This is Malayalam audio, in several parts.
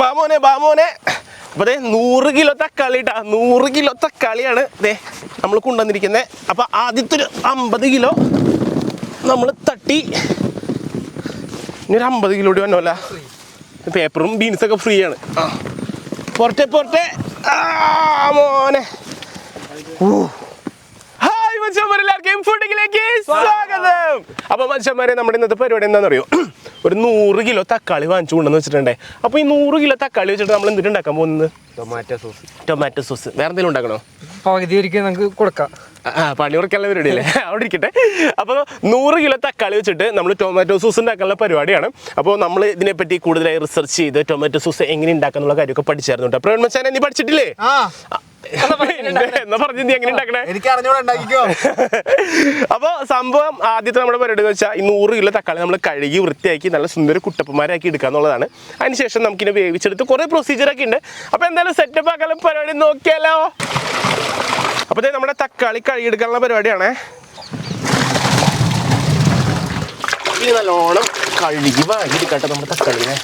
ബാമോനെ. അപ്പോൾ അതെ 100 കിലോ തക്കാളി ഇട്ടാ, 100 കിലോ തക്കാളിയാണ് ദേ നമ്മൾ കൊണ്ടുവന്നിരിക്കുന്നത്. അപ്പോൾ ആദ്യത്തെ ഒരു 50 കിലോ നമ്മൾ തട്ടി, ഇനി ഒരു 50 കിലോ കൂടി വന്നോല്ല. പേപ്പറും ബീൻസൊക്കെ ഫ്രീ ആണ്. പോരട്ടെ മോനെ. ഹായ് മനുഷ്യന്മാരെ, എല്ലാവർക്കും ഫുഡിലേക്ക് സ്വാഗതം. അപ്പോൾ മനുഷ്യന്മാരെ, നമ്മുടെ ഇന്നത്തെ പരിപാടി എന്താണെന്ന് അറിയോ? ഒരു 100 കിലോ തക്കാളി വാങ്ങിച്ചു കൊണ്ടെന്ന് വെച്ചിട്ടുണ്ടേ. അപ്പോൾ ഈ 100 കിലോ തക്കാളി വെച്ചിട്ട് നമ്മൾ എന്തിട്ട് ഉണ്ടാക്കാൻ പോകുന്നത്? Tomato sauce. വേറെ എന്തെങ്കിലും ഉണ്ടാക്കണോ? പകുതി ഒരിക്കൽ നമുക്ക് കൊടുക്കാം. പണി കുറയ്ക്കാനുള്ള പരിപാടി അല്ലേ, അവിടെ ഇരിക്കട്ടെ. അപ്പോൾ 100 കിലോ തക്കാളി വെച്ചിട്ട് നമ്മൾ ടൊമാറ്റോ സോസ് ഉണ്ടാക്കാനുള്ള പരിപാടിയാണ്. അപ്പോൾ നമ്മൾ ഇതിനെപ്പറ്റി കൂടുതലായി റിസർച്ച് ചെയ്ത് ടൊമാറ്റോ സോസ് എങ്ങനെ ഉണ്ടാക്കാന്നുള്ള കാര്യമൊക്കെ പഠിച്ചായിരുന്നു കേട്ടോ. പ്രവീൺ മച്ചാനെ, നീ പഠിച്ചിട്ടില്ലേ? എന്നാ പറഞ്ഞു, നീ എങ്ങനെ ഉണ്ടാക്കണേ? അപ്പോൾ സംഭവം ആദ്യത്തെ നമ്മുടെ പരിപാടി എന്ന് വെച്ചാൽ ഈ 100 കിലോ തക്കാളി നമ്മൾ കഴുകി വൃത്തിയാക്കി നല്ല സുന്ദര കുട്ടപ്പന്മാരാക്കി എടുക്കുക എന്നുള്ളതാണ്. അതിനുശേഷം നമുക്കിനെ വേവിച്ചെടുത്ത് കുറേ പ്രൊസീജിയറൊക്കെ ഉണ്ട്. അപ്പോൾ എന്തായാലും സെറ്റപ്പ് ആക്കാനുള്ള പരിപാടി നോക്കിയാലോ. അപ്പോൾ നമ്മുടെ തക്കാളി കഴുകിയെടുക്കാനുള്ള പരിപാടിയാണ്. ഇനി നല്ലോണം കഴുകി വാങ്ങിയെടുക്കട്ടെ നമ്മുടെ തക്കാളിനെ.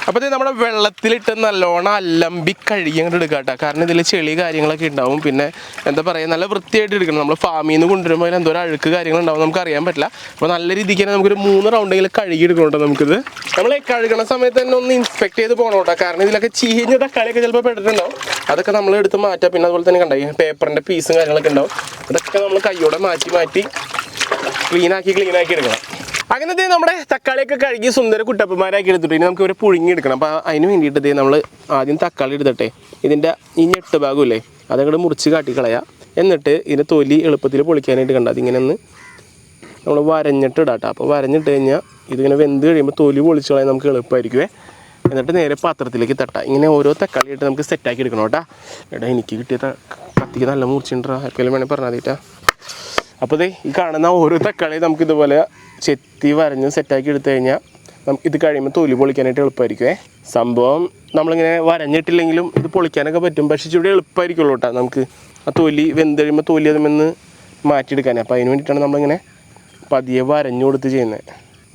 അപ്പോൾ നമ്മുടെ വെള്ളത്തിലിട്ട് നല്ലോണം അല്ലമ്പി കഴുകി അങ്ങോട്ട് എടുക്കാട്ടോ. കാരണം ഇതിൽ ചെളി കാര്യങ്ങളൊക്കെ ഉണ്ടാവും. പിന്നെ എന്താ പറയുക, നല്ല വൃത്തിയായിട്ട് എടുക്കണം. നമ്മൾ ഫാമിൽ നിന്ന് കൊണ്ടുവരുമ്പോൾ അതിൽ എന്തോരം അഴുക്ക് കാര്യങ്ങളുണ്ടാവും, നമുക്ക് അറിയാൻ പറ്റില്ല. അപ്പോൾ നല്ല രീതിക്ക് തന്നെ നമുക്കൊരു 3 റൗണ്ടെങ്കിലും കഴുകി എടുക്കണം. നമുക്കിത് നമ്മൾ കഴുകണ സമയത്ത് തന്നെ ഒന്ന് ഇൻസ്പെക്ട് ചെയ്ത് പോകണം കേട്ടോ. കാരണം ഇതിലൊക്കെ ചീഞ്ഞ തക്കാളിയൊക്കെ ചിലപ്പോൾ പെട്ടിട്ടുണ്ടാവും. അതൊക്കെ നമ്മൾ എടുത്ത് മാറ്റാം. പിന്നെ അതുപോലെ തന്നെ കണ്ടായി പേപ്പറിൻ്റെ പീസും കാര്യങ്ങളൊക്കെ ഉണ്ടാവും. അതൊക്കെ നമ്മൾ കൈയോടെ മാറ്റി ക്ലീനാക്കി എടുക്കണം. അങ്ങനത്തെ നമ്മുടെ തക്കാളിയൊക്കെ കഴുകി സുന്ദര കുട്ടപ്പന്മാരാക്കി എടുത്തിട്ട് ഇനി നമുക്ക് ഒരു പുഴുങ്ങി എടുക്കണം. അപ്പോൾ അതിന് വേണ്ടിയിട്ട് നമ്മൾ ആദ്യം തക്കാളി എടുത്തിട്ടെ ഇതിൻ്റെ ഈ ഞെട്ട് ഭാഗമില്ലേ അതങ്ങോട്ട് മുറിച്ച് കാട്ടിക്കളയാം. എന്നിട്ട് ഇതിൻ്റെ തൊലി എളുപ്പത്തിൽ പൊളിക്കാനായിട്ട് കണ്ട അതിങ്ങനെ ഒന്ന് നമ്മൾ വരഞ്ഞിട്ട് ഇടാം കേട്ടോ. അപ്പോൾ വരഞ്ഞിട്ട് കഴിഞ്ഞാൽ ഇതിങ്ങനെ വെന്ത് കഴിയുമ്പോൾ തൊലി പൊളിച്ച് കളയാൻ നമുക്ക് എളുപ്പമായിരിക്കുമേ. എന്നിട്ട് നേരെ പാത്രത്തിലേക്ക് തട്ടാം. ഇങ്ങനെ ഓരോ തക്കാളി ഇട്ട് നമുക്ക് സെറ്റാക്കി എടുക്കണം കേട്ടോ. എനിക്ക് കിട്ടിയ കത്തിക്ക് നല്ല മുറിച്ചിട്ടാ, എപ്പോഴും വേണമെങ്കിൽ പറഞ്ഞാൽ മതിട്ടാ. അപ്പോൾ ഈ കാണുന്ന ഓരോ തക്കാളി നമുക്ക് ഇതുപോലെ ചെത്തി വരഞ്ഞ് സെറ്റാക്കി എടുത്തു കഴിഞ്ഞാൽ നമുക്ക് ഇത് കഴിയുമ്പോൾ തൊലി പൊളിക്കാനായിട്ട് എളുപ്പമായിരിക്കുമേ. സംഭവം നമ്മളിങ്ങനെ വരഞ്ഞിട്ടില്ലെങ്കിലും ഇത് പൊളിക്കാനൊക്കെ പറ്റും. പക്ഷേ ഇച്ചിരി എളുപ്പമായിരിക്കുള്ളൂ കേട്ടോ. നമുക്ക് ആ തൊലി വെന്ത് കഴിയുമ്പോൾ തൊലി അതിൽ മാറ്റിയെടുക്കാൻ. അപ്പോൾ അതിന് വേണ്ടിയിട്ടാണ് നമ്മളിങ്ങനെ പതിയെ വരഞ്ഞു കൊടുത്ത് ചെയ്യുന്നത്.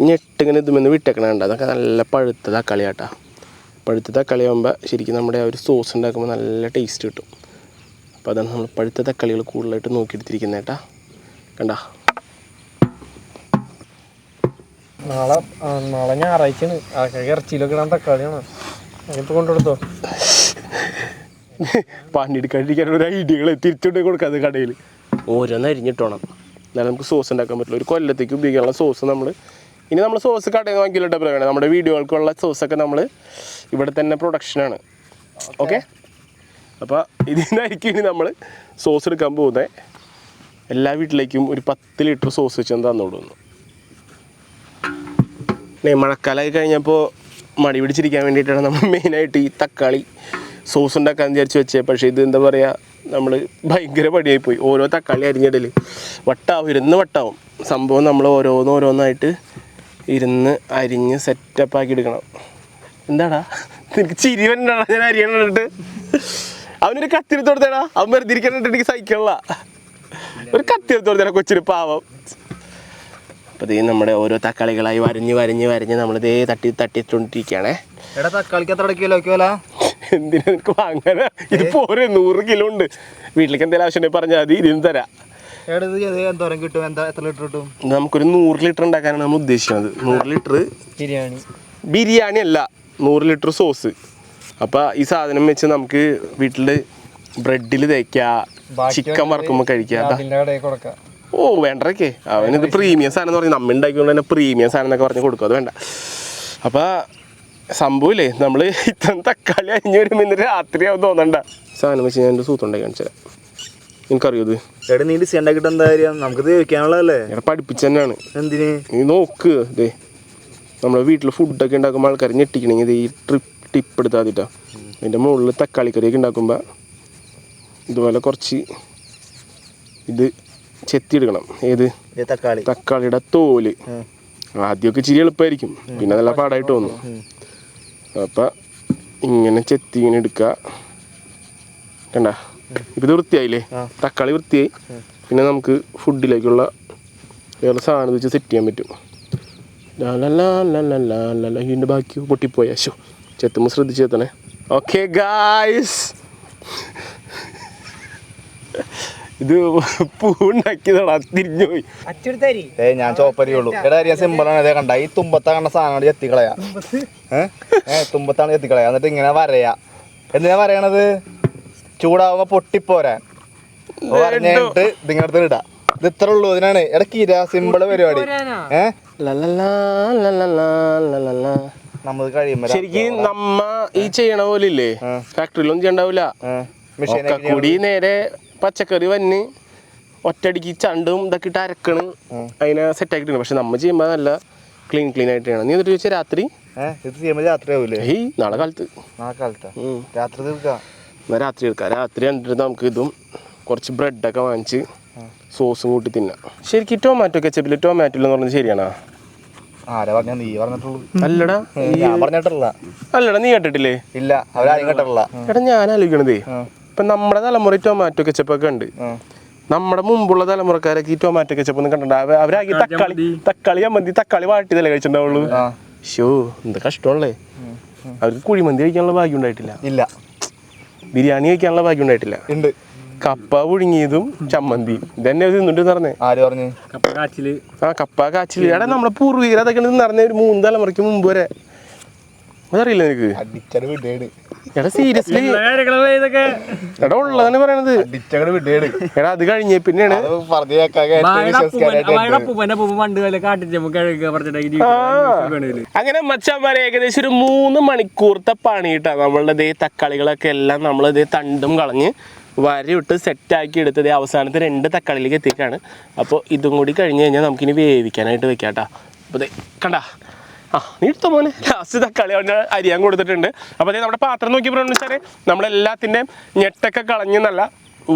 ഞെട്ടിങ്ങനെ ഇതുമെന്ന് വിട്ടേക്കണം കണ്ട. അതൊക്കെ നല്ല പഴുത്ത തക്കാളി കേട്ടോ. പഴുത്ത തക്കാളി ആകുമ്പോൾ ശരിക്കും നമ്മുടെ ആ ഒരു സോസ് ഉണ്ടാക്കുമ്പോൾ നല്ല ടേസ്റ്റ് കിട്ടും. അപ്പോൾ അതാണ് നമ്മൾ പഴുത്ത തക്കാളികൾ കൂടുതലായിട്ട് നോക്കിയെടുത്തിരിക്കുന്നത് കേട്ടോ. കണ്ട നാളെ ഞായറാഴ്ചയാണ്. ഇറച്ചിയിലൊക്കെ ഇടാൻ തക്കാളിയാണ്. അതിപ്പോൾ കൊണ്ടുകൊടുത്തോ. പണിയെടുക്കാണ്ടിരിക്കാനുള്ള ഒരു ഐഡിയകൾ തിരിച്ചുകൊണ്ട് കൊടുക്കാതെ കടയിൽ ഓരോന്ന് അരിഞ്ഞിട്ടോണം. എന്നാലും നമുക്ക് സോസ് ഉണ്ടാക്കാൻ പറ്റില്ല. ഒരു കൊല്ലത്തേക്ക് ഉപയോഗിക്കാനുള്ള സോസ് നമ്മൾ സോസ് കടയിൽ നിന്ന് വാങ്ങിയില്ല പറയുന്നത്. നമ്മുടെ വീഡിയോകൾക്കുള്ള സോസൊക്കെ നമ്മൾ ഇവിടെ തന്നെ പ്രൊഡക്ഷനാണ്. ഓക്കെ, അപ്പോൾ ഇതിൽ നിന്നായിരിക്കും ഇനി നമ്മൾ സോസ് എടുക്കാൻ പോകുന്നത്. എല്ലാ വീട്ടിലേക്കും ഒരു 10 ലിറ്റർ സോസ് വെച്ച് തന്നോടുന്നു. മഴക്കാലമായി കഴിഞ്ഞപ്പോൾ മടി പിടിച്ചിരിക്കാൻ വേണ്ടിയിട്ടാണ് നമ്മൾ മെയിനായിട്ട് ഈ തക്കാളി സോസ് ഉണ്ടാക്കാൻ വിചാരിച്ച് വെച്ചത്. പക്ഷേ ഇത് എന്താ പറയുക, നമ്മൾ ഭയങ്കര പടിയായിപ്പോയി. ഓരോ തക്കാളി അരിഞ്ഞിടൽ വട്ടാവും. സംഭവം നമ്മൾ ഓരോന്നായിട്ട് ഇരുന്ന് അരിഞ്ഞ് സെറ്റപ്പാക്കി എടുക്കണം. എന്താടാ നിനക്ക് ചിരി വരണ്ടാ ഞാൻ അരിയണിട്ട്? അവനൊരു കത്തിരി തൊടുത്തേടാ, അവൻ വെറുതെ ഇരിക്കാനായിട്ട് എനിക്ക് സഹിക്കണില്ല. ഒരു കത്തിരി തൊടുത്തേടാ കൊച്ചിന്, പാവം. അപ്പോൾ ഇതേ നമ്മുടെ ഓരോ തക്കാളികളായി വരഞ്ഞ് നമ്മളിതേ തട്ടിക്കൊണ്ടിരിക്കുകയാണേ. എടാ തക്കാളിക്ക് എത്ര കിലോ? എന്തിനാ നിനക്ക് വാങ്ങാനാ? ഇത് പോരെ 100 കിലോ ഉണ്ട്. വീട്ടിലേക്ക് എന്തെങ്കിലും ആവശ്യമുണ്ടെങ്കിൽ പറഞ്ഞാൽ മതി, ഇതിന് തരാം. നമുക്കൊരു 100 ലിറ്റർ ഉണ്ടാക്കാനാണ് നമ്മൾ ഉദ്ദേശിക്കുന്നത്. 100 ലിറ്റർ ബിരിയാണി അല്ല, 100 ലിറ്റർ സോസ്. അപ്പോൾ ഈ സാധനം വെച്ച് നമുക്ക് വീട്ടിൽ ബ്രെഡിൽ തേക്കാം, ചിക്കൻ വറക്കുമ്പോൾ കഴിക്കാം. ഓ വേണ്ടതൊക്കെ അവനിത് പ്രീമിയം സാധനം എന്ന് പറഞ്ഞാൽ നമ്മൾ ഉണ്ടാക്കിക്കൊണ്ട് തന്നെ പ്രീമിയം സാധനം എന്നൊക്കെ പറഞ്ഞ് കൊടുക്കും. അത് വേണ്ട. അപ്പോൾ സംഭവമില്ലേ, നമ്മൾ ഇത്രയും തക്കാളി അരിഞ്ഞ് വരുമ്പോൾ ഇന്ന് രാത്രിയാവും തോന്നണ്ട. സാധനം വെച്ച് ഞാൻ എൻ്റെ സൂത്തുണ്ടാക്കി കാണിച്ചാൽ എനിക്കറിയോ ഇത്. എടാ നീ ഡിസൈൻ ഉണ്ടാക്കിയിട്ട് എന്താ കാര്യം? നമുക്ക് ഉപയോഗിക്കാനുള്ളതല്ലേ? എടാ പഠിപ്പിച്ച് തന്നെയാണ്. എന്തിന്? നീ നോക്ക്, ഇതേ നമ്മുടെ വീട്ടിൽ ഫുഡൊക്കെ ഉണ്ടാക്കുമ്പോൾ ആൾക്കാർ ഞെട്ടിക്കണമെങ്കിൽ ഇത് ഈ ടിപ്പ് എടുത്താൽ മതിട്ടോ. അതിൻ്റെ മുകളിൽ തക്കാളിക്കറിയൊക്കെ ഉണ്ടാക്കുമ്പോൾ ഇതുപോലെ കുറച്ച് ഇത് ചെത്തിയെടുക്കണം. ഏത്? തക്കാളിയുടെ തോല്. ആദ്യമൊക്കെ ഇച്ചിരി എളുപ്പമായിരിക്കും, പിന്നെ നല്ല പാടായിട്ട് തോന്നും. അപ്പം ഇങ്ങനെ ചെത്തി ഇങ്ങനെ എടുക്കുക. കണ്ട, ഇപ്പം ഇത് വൃത്തിയായില്ലേ? തക്കാളി വൃത്തിയായി. പിന്നെ നമുക്ക് ഫുഡിലേക്കുള്ള വേറെ സാധനം വെച്ച് സെറ്റ് ചെയ്യാൻ പറ്റും. ഇതിൻ്റെ ബാക്കി പൊട്ടിപ്പോയ ശോ ചെത്തുമ്പോൾ ശ്രദ്ധിച്ച് ചെത്തണേ. ഓക്കെ ഗായ്സ്, ഇത് പൂണ്ടാക്കിയതാടാ, തിരിഞ്ഞു പോയി. ഞാൻ ചോപ്പരിയുള്ളൂ. എടാ സിമ്പിളാണ്. ഇതേ കണ്ട ഈ തുമ്പത്താണ് കണ്ട സാധനം എത്തിക്കളയാ. തുമ്പത്താണ് എത്തിക്കളയാ. എന്നിട്ട് ഇങ്ങനെ വരയാ. എന്തിനാ പറയണത്? ചൂടാവുമ്പോ പൊട്ടിപ്പോരാൻ പറഞ്ഞിട്ട് ഇതിങ്ങടുത്ത് ഇടാ. ഇത് ഇത്ര ഉള്ളൂ. ഇതിനാണ് ഇടയ്ക്ക് സിമ്പിള് പരിപാടി. നമ്മൾ കഴിയുമ്പോ ശരിക്കും നമ്മ ഈ ചെയ്യണ പോലെ ഇല്ലേ ഫാക്ടറിയിലൊന്നും ചെയ്യണ്ടാവില്ല. കൂടി നേരെ പച്ചക്കറി വന്ന് ഒറ്റയടിക്ക് ചണ്ടും ഇതൊക്കെ ഇട്ട് അരക്കണ് അതിനെ സെറ്റ് ആക്കിയിട്ടുണ്ട്. പക്ഷെ നമ്മ ചെയ്യുമ്പോ നല്ല ക്ലീൻ ആയിട്ട് ചെയ്യണം. നീ എന്നിട്ട് ചോദിച്ചാൽ രാത്രി ഇത് ചെയ്യുമ്പോ രാത്രി ആവൂലേ? നാളെ കാലത്ത് രാത്രി തീർക്കാം. രാത്രി എടുക്കാം. രാത്രി കണ്ടിട്ട് നമുക്ക് ഇതും കുറച്ച് ബ്രെഡൊക്കെ വാങ്ങിച്ച് സോസും കൂട്ടി തിന്നാം. ശരിക്കും ടൊമാറ്റോ കെച്ചപ്പില് ടൊമാറ്റോ എന്ന് പറഞ്ഞത് ശരിയാണോ? ആരാ പറഞ്ഞ? നീ പറഞ്ഞിട്ടുള്ളൂ. അല്ലടാ ഞാൻ പറഞ്ഞിട്ടില്ല. അല്ലടാ നീ കേട്ടിട്ടില്ലേ? ഇല്ല, അവരാരും കേട്ടിട്ടില്ല. എടാ ഞാൻ ആലോചിക്കണതേ, ഇപ്പൊ നമ്മുടെ തലമുറ ടൊമാറ്റോ കെച്ചപ്പൊക്കെ ഉണ്ട്. നമ്മുടെ മുമ്പുള്ള തലമുറക്കാരൊക്കെ ഈ ടൊമാറ്റോ കെച്ചപ്പ് ഒന്നും കണ്ടിട്ടുണ്ടാവും. അവരാക്കി തക്കാളി ചമ്മന്തി തക്കാളി വാട്ടിയതല്ലേ കഴിച്ചിട്ടുണ്ടാവുള്ളൂ. ഷോ എന്ത് കഷ്ടമല്ലേ. അവർക്ക് കുഴിമന്തി കഴിക്കാനുള്ള ഭാഗ്യം ഉണ്ടായിട്ടില്ല. ഇല്ല. ബിരിയാണി കഴിക്കാനുള്ള ഭാഗ്യം ഉണ്ടായിട്ടില്ല. ഉണ്ട്. കപ്പ പുഴുങ്ങിയതും ചമ്മന്തിയും ഇതന്നെ തിന്നിട്ട് പറഞ്ഞേ. ആര് പറഞ്ഞു? കപ്പ കാച്ചില്. എടാ നമ്മളെ പൂർവീകർ അതൊക്കെ നടന്ന ഒരു 3 തലമുറയ്ക്ക് മുമ്പ് വരെ. അതറിയില്ല നിനക്ക്? എടാ സീരിയസ്ലി എടാ ഉള്ളതാണ് പറയണത്. എടാ അത് കഴിഞ്ഞ പിന്നെയാണ് അങ്ങനെ മച്ചാന്മാരെ ഏകദേശം ഒരു 3 മണിക്കൂറത്തെ പണിയിട്ടാ നമ്മളുടെ തക്കാളികളൊക്കെ എല്ലാം നമ്മളിതേ തണ്ടും കളഞ്ഞ് വരയിട്ട് സെറ്റാക്കി എടുത്തത് അവസാനത്തെ 2 തക്കാളിയിലേക്ക് എത്തിക്കാണ്. അപ്പോൾ ഇതും കൂടി കഴിഞ്ഞ് കഴിഞ്ഞാൽ നമുക്കിനി വേവിക്കാനായിട്ട് വെക്കാം കേട്ടോ. അപ്പോൾ ദേ കണ്ടാ നീ എടുത്ത മോനെ ലാസ്റ്റ് തക്കാളി അവൻ്റെ അരിയാൻ കൊടുത്തിട്ടുണ്ട്. അപ്പോൾ അതേ നമ്മുടെ പാത്രം നോക്കി പറഞ്ഞാൽ നമ്മളെല്ലാത്തിൻ്റെയും ഞെട്ടൊക്കെ കളഞ്ഞ് നല്ല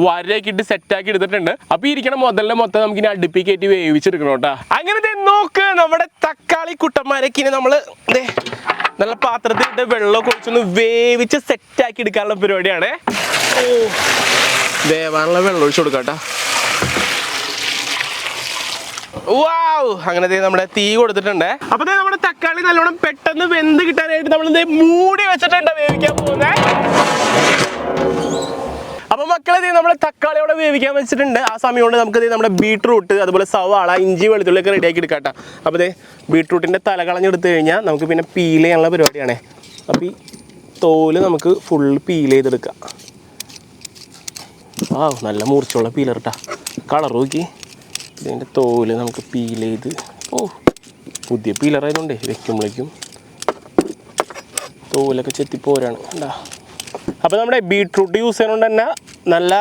വരയൊക്കെ ഇട്ട് സെറ്റാക്കി എടുത്തിട്ടുണ്ട്. അപ്പോൾ ഇരിക്കണ മുതലിനെ മൊത്തം നമുക്കിനി അടുപ്പി കയറ്റി വേവിച്ചെടുക്കണം കേട്ടോ. അങ്ങനെ നോക്ക് നമ്മുടെ തക്കാളി കുട്ടന്മാരൊക്കെ ഇനി നമ്മൾ നല്ല പാത്രത്തിലിട്ട് വെള്ളം കുഴിച്ചൊന്ന് വേവിച്ച് സെറ്റാക്കി എടുക്കാനുള്ള പരിപാടിയാണ്. വേവാനുള്ള വെള്ളം ഒഴിച്ചു കൊടുക്കാം കേട്ടോ. വാവ്, അങ്ങനെ നമ്മുടെ തീ കൊടുത്തിട്ടുണ്ട്. അപ്പൊ നമ്മുടെ തക്കാളി നല്ലോണം പെട്ടെന്ന് വെന്ത് കിട്ടാനായിട്ട് നമ്മൾ മൂടി വെച്ചിട്ടുണ്ട് വേവിക്കാൻ പോകുന്നത്. അപ്പൊ മക്കളെ നമ്മളെ തക്കാളി അവിടെ വേവിക്കാൻ വെച്ചിട്ടുണ്ട്. ആ സമയം കൊണ്ട് നമുക്ക് നമ്മുടെ ബീട്രൂട്ട് അതുപോലെ സവാള ഇഞ്ചി വെളുത്തുള്ളിയൊക്കെ റെഡിയാക്കി എടുക്കാട്ടോ. അപ്പോൾ ബീട്രൂട്ടിന്റെ തല കളഞ്ഞെടുത്ത് കഴിഞ്ഞാൽ നമുക്ക് പിന്നെ പീൽ ചെയ്യാനുള്ള പരിപാടിയാണ്. അപ്പോൾ ഈ തോല് നമുക്ക് ഫുള്ള് പീൽ ചെയ്തെടുക്കാം. നല്ല മൂർച്ചയുള്ള പീലർ കേട്ടോ. കളർ നോക്കി ഇതിൻ്റെ തോല് നമുക്ക് പീൽ ചെയ്ത് പുതിയ പീലറായതുകൊണ്ടേ വെക്കുമ്പോഴേക്കും തോലൊക്കെ ചെത്തിപ്പോരാണ് കേട്ടോ. അപ്പോൾ നമ്മുടെ ബീട്രൂട്ട് യൂസ് ചെയ്യുന്നതുകൊണ്ട് തന്നെ നല്ല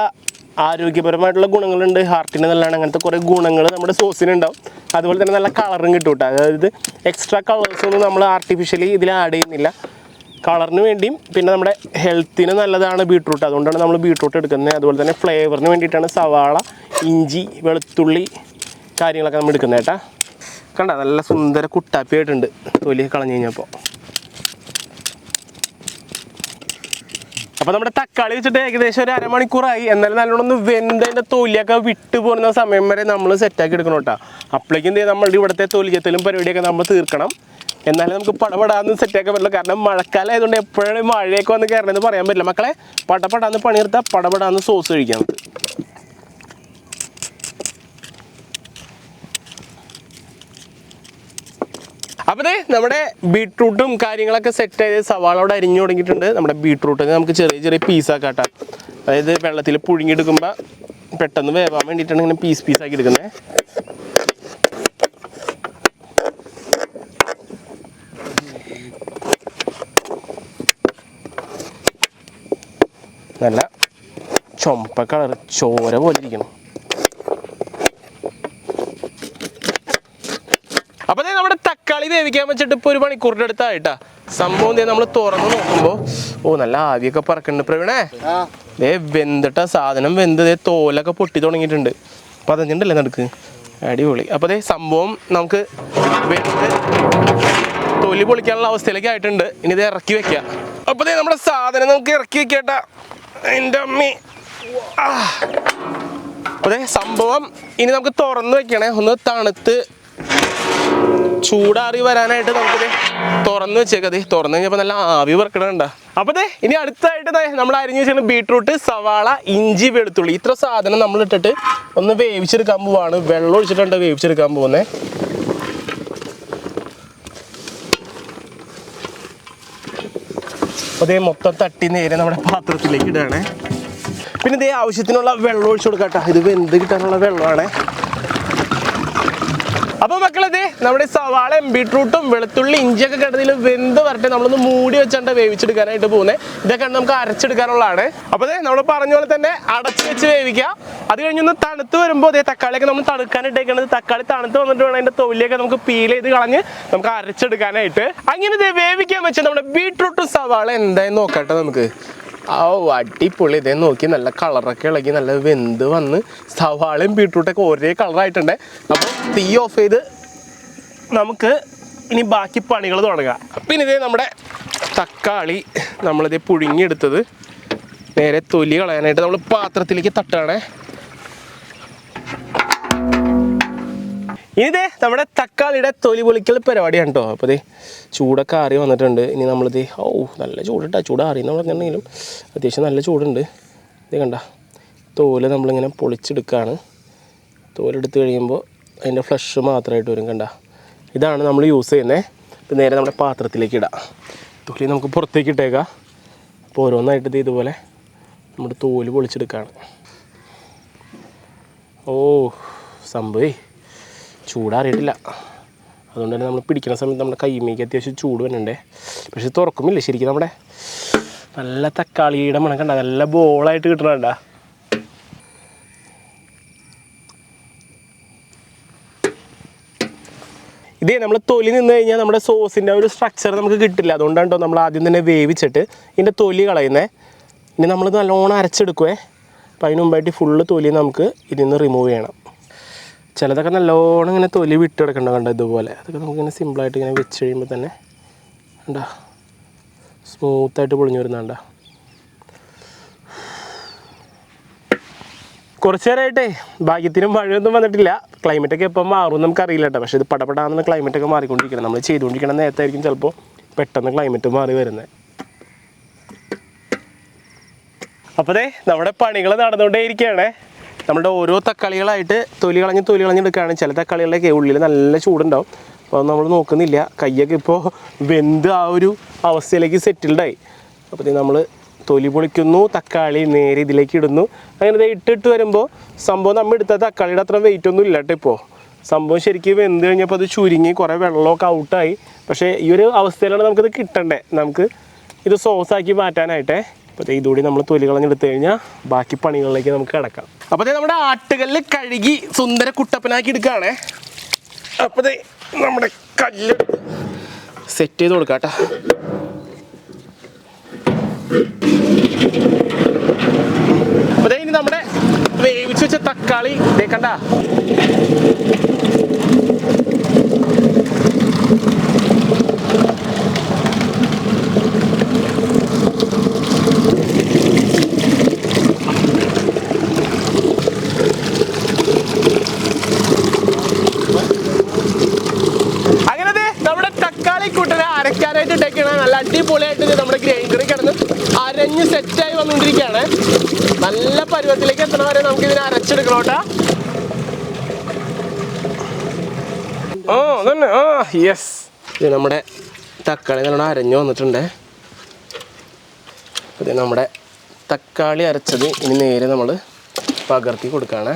ആരോഗ്യപരമായിട്ടുള്ള ഗുണങ്ങളുണ്ട്. ഹാർട്ടിന് നല്ലതാണ്. അങ്ങനത്തെ കുറേ ഗുണങ്ങൾ നമ്മുടെ സോസിനുണ്ടാവും. അതുപോലെ തന്നെ നല്ല കളറും കിട്ടും കേട്ടോ. അതായത് എക്സ്ട്രാ കളേഴ്സൊന്നും നമ്മൾ ആർട്ടിഫിഷ്യലി ഇതിൽ ആഡ് ചെയ്യുന്നില്ല. കളറിന് വേണ്ടിയും പിന്നെ നമ്മുടെ ഹെൽത്തിന് നല്ലതാണ് ബീട്രൂട്ട്. അതുകൊണ്ടാണ് നമ്മൾ ബീട്രൂട്ട് എടുക്കുന്നത്. അതുപോലെ തന്നെ ഫ്ലേവറിന് വേണ്ടിയിട്ടാണ് സവാള ഇഞ്ചി വെളുത്തുള്ളി കാര്യങ്ങളൊക്കെ നമ്മൾ എടുക്കുന്നത് കേട്ടോ. കണ്ട നല്ല സുന്ദര കുട്ടാപ്പി ആയിട്ടുണ്ട് തൊലി കളഞ്ഞു കഴിഞ്ഞപ്പോൾ. അപ്പോൾ നമ്മുടെ തക്കാളി വെച്ചിട്ട് ഏകദേശം ഒരു അരമണിക്കൂറായി. എന്നാലും നല്ലോണം വെന്തതിൻ്റെ തൊലിയൊക്കെ വിട്ട് പോകുന്ന സമയം വരെ നമ്മൾ സെറ്റാക്കി എടുക്കണം കേട്ടോ. അപ്പോഴേക്കും നമ്മളുടെ ഇവിടുത്തെ തൊലിച്ചത്തിലും പരിപാടിയൊക്കെ നമ്മൾ തീർക്കണം. എന്നാലും നമുക്ക് പടപടാന്ന് സെറ്റാക്കാൻ പറ്റില്ല. കാരണം മഴക്കാലം ആയതുകൊണ്ട് എപ്പോഴാണ് മഴയൊക്കെ വന്ന് കയറണമെന്ന് പറയാൻ പറ്റില്ല. മക്കളെ പടപടാന്ന് പണിയെടുത്താൽ പടപടാന്ന് സോസ് കഴിക്കാം നമുക്ക്. അപ്പോൾ നമ്മുടെ ബീട്രൂട്ടും കാര്യങ്ങളൊക്കെ സെറ്റ് ചെയ്ത് സവാളോടെ അരിഞ്ഞു തുടങ്ങിയിട്ടുണ്ട്. നമ്മുടെ ബീട്രൂട്ടിന് നമുക്ക് ചെറിയ ചെറിയ പീസാക്കാം കേട്ടോ. അതായത് വെള്ളത്തിൽ പുഴുങ്ങിയെടുക്കുമ്പോൾ പെട്ടെന്ന് വേവാൻ വേണ്ടിയിട്ടാണ് ഇങ്ങനെ പീസാക്കി എടുക്കുന്നത്. നല്ല ചുമപ്പ കളർ ചോര പോലെ ഇരിക്കണം. അപ്പോൾ നമ്മുടെ തക്കാളി വേവിക്കാൻ വെച്ചിട്ട് ഇപ്പോൾ 1 മണിക്കൂറിൻ്റെ അടുത്തായിട്ടാ. സംഭവം നമ്മൾ തുറന്ന് നോക്കുമ്പോൾ നല്ല ആവിയൊക്കെ പറക്കുന്നുണ്ട്. പ്രവീണേ വെന്തിട്ട സാധനം വെന്ത് തോലൊക്കെ പൊട്ടി തുടങ്ങിയിട്ടുണ്ട്. അപ്പോൾ അതെഞ്ഞിട്ടല്ലേ നടക്ക് അടിപൊളി. അപ്പോൾ സംഭവം നമുക്ക് വെന്ത് തൊലി പൊളിക്കാനുള്ള അവസ്ഥയിലേക്ക് ആയിട്ടുണ്ട്. ഇനി ഇത് ഇറക്കി വെക്കാം. അപ്പോൾ നമ്മുടെ സാധനം നമുക്ക് ഇറക്കി വെക്കാട്ടാ. എൻ്റെ അമ്മി അപ്പോൾ സംഭവം ഇനി നമുക്ക് തുറന്ന് വെക്കണേ. ഒന്ന് തണുത്ത് ചൂടാറി വരാനായിട്ട് നമുക്കിത് തുറന്ന് വെച്ചേക്കത്. തുറന്നു കഴിഞ്ഞപ്പോൾ നല്ല ആവി പറക്കണുണ്ട. അപ്പോൾ ഇനി അടുത്തായിട്ട് നമ്മൾ അരിഞ്ഞ് വെച്ചിട്ട് ബീട്രൂട്ട്, സവാള, ഇഞ്ചി, വെളുത്തുള്ളി ഇത്ര സാധനം നമ്മൾ ഇട്ടിട്ട് ഒന്ന് വേവിച്ചെടുക്കാൻ പോവാണ്. വെള്ളം ഒഴിച്ചിട്ടുണ്ട് വേവിച്ചെടുക്കാൻ പോകുന്നത്. അപ്പോൾ ഇതേ മൊത്തം തട്ടി നേരെ നമ്മുടെ പാത്രത്തിലേക്ക് ഇടുകയാണ്. പിന്നെ ഇതേ ആവശ്യത്തിനുള്ള വെള്ളം ഒഴിച്ചു കൊടുക്കട്ടെ. ഇത് വെന്ത് കിട്ടാനുള്ള വെള്ളമാണ്. അപ്പോൾ മക്കളെ നമ്മുടെ സവാളയും ബീട്രൂട്ടും വെളുത്തുള്ളി ഇഞ്ചിയൊക്കെ കിടന്നതിൽ വെന്ത് വരട്ടെ. നമ്മളൊന്ന് മൂടി വെച്ചാണ്ട് വേവിച്ചെടുക്കാനായിട്ട് പോകുന്നത്. ഇതൊക്കെ നമുക്ക് അരച്ചെടുക്കാനുള്ളതാണ്. അപ്പോൾ നമ്മൾ പറഞ്ഞ പോലെ തന്നെ അടച്ച് വെച്ച് വേവിക്കുക. അത് കഴിഞ്ഞൊന്ന് തണുത്ത് വരുമ്പോൾ തക്കാളിയൊക്കെ നമ്മൾ തണുക്കാനിട്ടേക്കുന്നത്. തക്കാളി തണുത്ത് വന്നിട്ട് വേണം അതിൻ്റെ തൊലിയൊക്കെ നമുക്ക് പീൽ ചെയ്ത് കളഞ്ഞ് നമുക്ക് അരച്ചെടുക്കാനായിട്ട്. അങ്ങനെ വേവിക്കാൻ വെച്ചാൽ നമ്മുടെ ബീട്രൂട്ടും സവാള എന്തായാലും നോക്കട്ടെ നമുക്ക്. അടിപൊളി. ഇതേ നോക്കി നല്ല കളറൊക്കെ ഇളകി നല്ല വെന്ത് വന്ന് സവാളയും ബീട്രൂട്ടൊക്കെ ഒരേ കളറായിട്ടുണ്ട്. അപ്പോൾ തീ ഓഫ് ചെയ്ത് നമുക്ക് ഇനി ബാക്കി പണികൾ തുടങ്ങാം. പിന്നെ ഇതേ നമ്മുടെ തക്കാളി നമ്മളിതേ പുഴുങ്ങിയെടുത്തത് നേരെ തൊലി കളയാനായിട്ട് നമ്മൾ പാത്രത്തിലേക്ക് തട്ടുകയാണേ. ഇനി നമ്മുടെ തക്കാളിയുടെ തൊലി പൊളിക്കൽ പരിപാടിയാണ് കേട്ടോ. അപ്പോൾ ചൂടൊക്കെ ആറി വന്നിട്ടുണ്ട്. ഇനി നമ്മളിത് നല്ല ചൂടിട്ടാ. ചൂടാറിയെന്ന് പറഞ്ഞിട്ടുണ്ടെങ്കിലും അത്യാവശ്യം നല്ല ചൂടുണ്ട്. ഇത് കണ്ട തോല് നമ്മളിങ്ങനെ പൊളിച്ചെടുക്കുകയാണ്. തോലെടുത്ത് കഴിയുമ്പോൾ അതിൻ്റെ ഫ്ലഷ് മാത്രമായിട്ട് വരും. കണ്ട ഇതാണ് നമ്മൾ യൂസ് ചെയ്യുന്നത്. ഇപ്പം നേരെ നമ്മുടെ പാത്രത്തിലേക്ക് ഇടാം. തൊലി നമുക്ക് പുറത്തേക്ക് ഇട്ടേക്കാം. അപ്പോൾ ഓരോന്നായിട്ട് ഇതുപോലെ നമ്മുടെ തോല് പൊളിച്ചെടുക്കുകയാണ്. സംഭവേ ചൂടാറിയിട്ടില്ല. അതുകൊണ്ട് തന്നെ നമ്മൾ പിടിക്കുന്ന സമയത്ത് നമ്മുടെ കൈമേക്ക് അത്യാവശ്യം ചൂട് വരുന്നുണ്ടേ. പക്ഷെ തുറക്കുമില്ല ശരിക്കും. നമ്മുടെ നല്ല തക്കാളിയുടെ മണം കണ്ട നല്ല ബോളായിട്ട് കിട്ടണണ്ട. ഇതേ നമ്മൾ തൊലി നിന്ന് കഴിഞ്ഞാൽ നമ്മുടെ സോസിൻ്റെ ഒരു സ്ട്രക്ചർ നമുക്ക് കിട്ടില്ല. അതുകൊണ്ടാണ് കേട്ടോ നമ്മൾ ആദ്യം തന്നെ വേവിച്ചിട്ട് ഇതിൻ്റെ തൊലി കളയുന്നത്. ഇനി നമ്മൾ നല്ലോണം അരച്ചെടുക്കുവേ. അപ്പോൾ അതിന് മുമ്പായിട്ട് ഫുള്ള് തൊലി നമുക്ക് ഇതിൽ നിന്ന് റിമൂവ് ചെയ്യണം. ചിലതൊക്കെ നല്ലോണം ഇങ്ങനെ തൊലി വിട്ടെടുക്കണ്ട കണ്ട ഇതുപോലെ. അതൊക്കെ നമുക്കിങ്ങനെ സിമ്പിളായിട്ട് ഇങ്ങനെ വെച്ച് കഴിയുമ്പോൾ തന്നെ കണ്ട സ്മൂത്തായിട്ട് പൊളിഞ്ഞു വരുന്നുണ്ട. കുറച്ച് നേരമായിട്ടേ ഭാഗ്യത്തിനും മഴയൊന്നും വന്നിട്ടില്ല. ക്ലൈമറ്റൊക്കെ എപ്പം മാറും നമുക്കറിയില്ല കേട്ടോ. പക്ഷേ ഇത് പടപെടാന്ന് ക്ലൈമറ്റൊക്കെ മാറിക്കൊണ്ടിരിക്കണം. നമ്മൾ ചെയ്തുകൊണ്ടിരിക്കുന്ന നേരത്തായിരിക്കും ചിലപ്പോൾ പെട്ടെന്ന് ക്ലൈമറ്റ് മാറി വരുന്നത്. അപ്പോൾ നമ്മുടെ പണികൾ നടന്നുകൊണ്ടേ ഇരിക്കുകയാണേ. നമ്മുടെ ഓരോ തക്കാളികളായിട്ട് തൊലി കളഞ്ഞെടുക്കുകയാണ്. ചില തക്കാളികളുടെ ഉള്ളിൽ നല്ല ചൂടുണ്ടാവും. അപ്പോൾ നമ്മൾ നോക്കുന്നില്ല. കയ്യൊക്കെ ഇപ്പോൾ വെന്ത് ആ ഒരു അവസ്ഥയിലേക്ക് സെറ്റിൽഡായി. അപ്പോൾ നമ്മൾ തൊലി പൊളിക്കുന്നു, തക്കാളി നേരെ ഇതിലേക്ക് ഇടുന്നു. അങ്ങനെ ഇട്ടിട്ട് വരുമ്പോൾ സംഭവം നമ്മൾ എടുത്ത തക്കാളിയുടെ അത്ര വെയിറ്റ് ഒന്നും ഇല്ല കേട്ടോ. ഇപ്പോൾ സംഭവം ശരിക്കും വെന്ത് കഴിഞ്ഞപ്പോൾ അത് ചുരുങ്ങി കുറേ വെള്ളമൊക്കെ ഔട്ടായി. പക്ഷേ ഈ ഒരു അവസ്ഥയിലാണ് നമുക്കിത് കിട്ടണ്ടേ. നമുക്ക് ഇത് സോസാക്കി മാറ്റാനായിട്ടേ. അപ്പോൾ ഇതുകൂടി നമ്മൾ തൊലി കളഞ്ഞെടുത്ത് കഴിഞ്ഞാൽ ബാക്കി പണികളിലേക്ക് നമുക്ക് കിടക്കാം. അപ്പോൾ നമ്മുടെ ആട്ടുകല്ല് കഴുകി സുന്ദര കുട്ടപ്പനാക്കി എടുക്കുകയാണേ. അപ്പോൾ നമ്മുടെ കല്ല് സെറ്റ് ചെയ്ത് കൊടുക്കാം കേട്ടോ. അപ്പോൾ ഇനി നമ്മുടെ വേവിച്ച് വെച്ച തക്കാളി കണ്ട അരക്കാനായിട്ട് ഇട്ടേക്കാണ്. നല്ല അടിപൊളിയായിട്ട് നമ്മുടെ ഗ്രൈൻഡറിൽ കിടന്ന് അരഞ്ഞ് സെറ്റായി വന്നുകൊണ്ടിരിക്കുകയാണ്. നല്ല പരുവത്തിലേക്ക് എത്തണ വരെ നമുക്ക് ഇതിനെ അരച്ചെടുക്കണം കേട്ടോ. അതന്നെ യെസ്. ഇത് നമ്മുടെ തക്കാളി നല്ലോണം അരഞ്ഞു വന്നിട്ടുണ്ട്. ഇത് നമ്മുടെ തക്കാളി അരച്ചത് ഇനി നേരെ നമ്മൾ പകർത്തി കൊടുക്കുകയാണ്.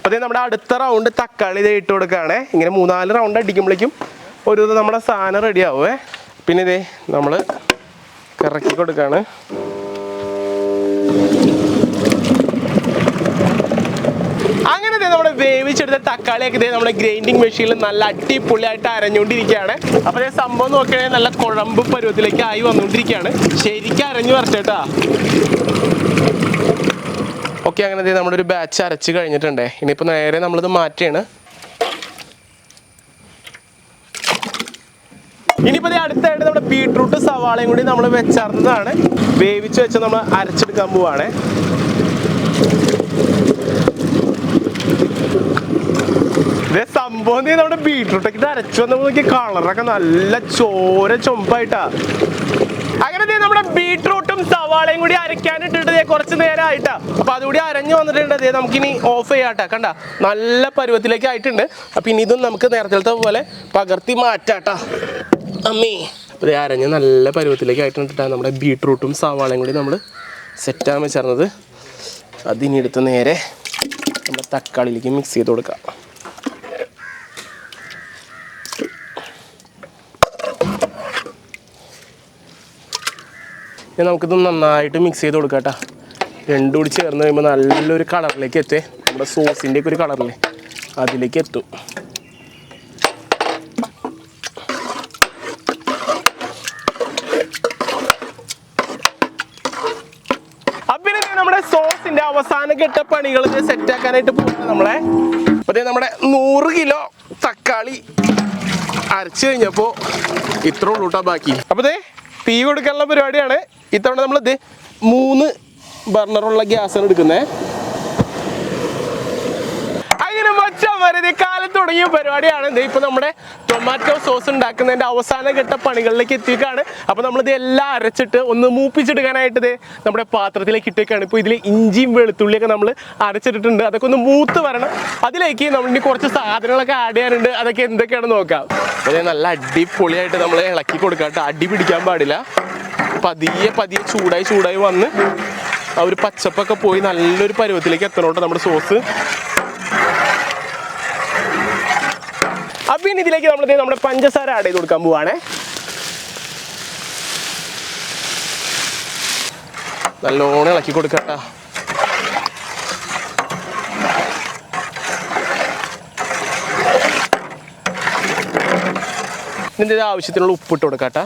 അപ്പോൾ നമ്മുടെ അടുത്ത റൗണ്ട് തക്കാളി ഇട്ട് കൊടുക്കുകയാണ്. ഇങ്ങനെ 3-4 റൗണ്ട് അടിക്കുമ്പോഴേക്കും ഒരു നമ്മുടെ സാധനം റെഡി ആവുമേ. പിന്നെ നമ്മൾ കറക്കി കൊടുക്കുകയാണ്. അങ്ങനെ നമ്മുടെ വേവിച്ചെടുത്ത തക്കാളിയൊക്കെ നമ്മുടെ ഗ്രൈൻഡിങ് മെഷീനിൽ നല്ല അടിപൊളിയായിട്ട് അരഞ്ഞുകൊണ്ടിരിക്കുകയാണ്. അപ്പോൾ സംഭവം നോക്കുകയാണെങ്കിൽ നല്ല കുഴമ്പ് പരുവത്തിലേക്ക് ആയി വന്നുകൊണ്ടിരിക്കുകയാണ്. ശരിക്കും അരഞ്ഞു വരച്ചേട്ടാ. ഓക്കെ, അങ്ങനെ നമ്മുടെ ഒരു ബാച്ച് അരച്ച് കഴിഞ്ഞിട്ടുണ്ടേ. ഇനിയിപ്പോൾ നേരെ നമ്മളിത് മാറ്റിയാണ്. ഇനിയിപ്പോൾ അടുത്തായിട്ട് നമ്മുടെ ബീട്രൂട്ട് സവാളയും കൂടി നമ്മൾ വെച്ചറിഞ്ഞതാണ്. വേവിച്ച് വെച്ച് നമ്മൾ അരച്ചെടുക്കാൻ പോവാണ്. സംഭവം നമ്മുടെ ബീട്രൂട്ടൊക്കെ അരച്ചു വന്നപ്പോൾ നോക്കി കളറൊക്കെ നല്ല ചോര ചൊമ്പായിട്ടാ. അങ്ങനെ നമ്മുടെ ബീട്രൂട്ടും സവാളയും കൂടി അരയ്ക്കാനിട്ടിട്ട് കുറച്ച് നേരമായിട്ടാ. അപ്പൊ അതുകൂടി അരഞ്ഞു വന്നിട്ടുണ്ട്. നമുക്കിനി ഓഫ് ചെയ്യാട്ടാ. കണ്ട നല്ല പരുവത്തിലേക്ക് ആയിട്ടുണ്ട്. അപ്പൊ ഇനി ഇതും നമുക്ക് നേരത്തെ പോലെ പകർത്തി മാറ്റാട്ടാ. അമ്മേ ഇത് അരഞ്ഞ് നല്ല പരുവത്തിലേക്ക് ആയിട്ടാണ് നമ്മുടെ ബീട്രൂട്ടും സവാളയും കൂടി നമ്മൾ സെറ്റാകാൻ വെച്ചിരുന്നത്. അതിനി എടുത്ത് നേരെ നമ്മുടെ തക്കാളിയിലേക്ക് മിക്സ് ചെയ്ത് കൊടുക്കാം. ഇനി നമുക്കിത് നന്നായിട്ട് മിക്സ് ചെയ്ത് കൊടുക്കാം കേട്ടോ. രണ്ടും കൂടി ചേർന്ന് കഴിയുമ്പോൾ നല്ലൊരു കളറിലേക്ക് എത്തേ. നമ്മുടെ സോസിൻ്റെ ഒക്കെ ഒരു കളറില്ലേ അതിലേക്ക് എത്തും. നമ്മുടെ സോസിന്റെ അവസാന ഘട്ട പണികൾ സെറ്റ് ആക്കാനായിട്ട് പോകുന്നത് നമ്മളെ. അപ്പൊ നമ്മുടെ 100 കിലോ തക്കാളി അരച്ചു കഴിഞ്ഞപ്പോ ഇത്ര ഉള്ളൂ കേട്ടോ ബാക്കി. അപ്പൊ തീ കൊടുക്കാനുള്ള പരിപാടിയാണ്. ഇത്തവണ നമ്മൾ 3 ബർണറുള്ള ഗ്യാസാണ് എടുക്കുന്നത്. അങ്ങനെ മച്ചാമാരെ കാലത്ത് തുടങ്ങിയ പരിപാടിയാണ്. ഇപ്പൊ നമ്മുടെ ടൊമാറ്റോ സോസ് ഉണ്ടാക്കുന്നതിന്റെ അവസാന ഘട്ട പണികളിലേക്ക് എത്തിക്കാണ്. അപ്പൊ നമ്മളിത് എല്ലാം അരച്ചിട്ട് ഒന്ന് മൂപ്പിച്ചെടുക്കാനായിട്ട് നമ്മുടെ പാത്രത്തിലേക്ക് ഇട്ടേക്കാണ്. ഇപ്പൊ ഇതിൽ ഇഞ്ചിയും വെളുത്തുള്ളിയൊക്കെ നമ്മൾ അരച്ചിട്ടിട്ടുണ്ട്. അതൊക്കെ ഒന്ന് മൂത്ത് വരണം. അതിലേക്ക് നമ്മൾ ഇനി കുറച്ച് സാധനങ്ങളൊക്കെ ആഡ് ചെയ്യാനുണ്ട്. അതൊക്കെ എന്തൊക്കെയാണെന്ന് നോക്കാം. അതെ നല്ല അടിപൊളിയായിട്ട് നമ്മൾ ഇളക്കി കൊടുക്കാട്ടോ. അടി പിടിക്കാൻ പാടില്ല. പതിയെ ചൂടായി വന്ന് ആ ഒരു പച്ചപ്പൊക്കെ പോയി നല്ലൊരു പരുവത്തിലേക്ക് എത്തണോട്ടോ നമ്മുടെ സോസ്. അപ്പൊ ഇനി ഇതിലേക്ക് നമ്മുടെ പഞ്ചസാര ആഡ് ചെയ്ത് കൊടുക്കാൻ പോവാണേ. നല്ലോണം ഇളക്കി കൊടുക്കട്ടാ. ഇതിൻ്റെ ആവശ്യത്തിനുള്ള ഉപ്പിട്ട് കൊടുക്കാട്ടാ.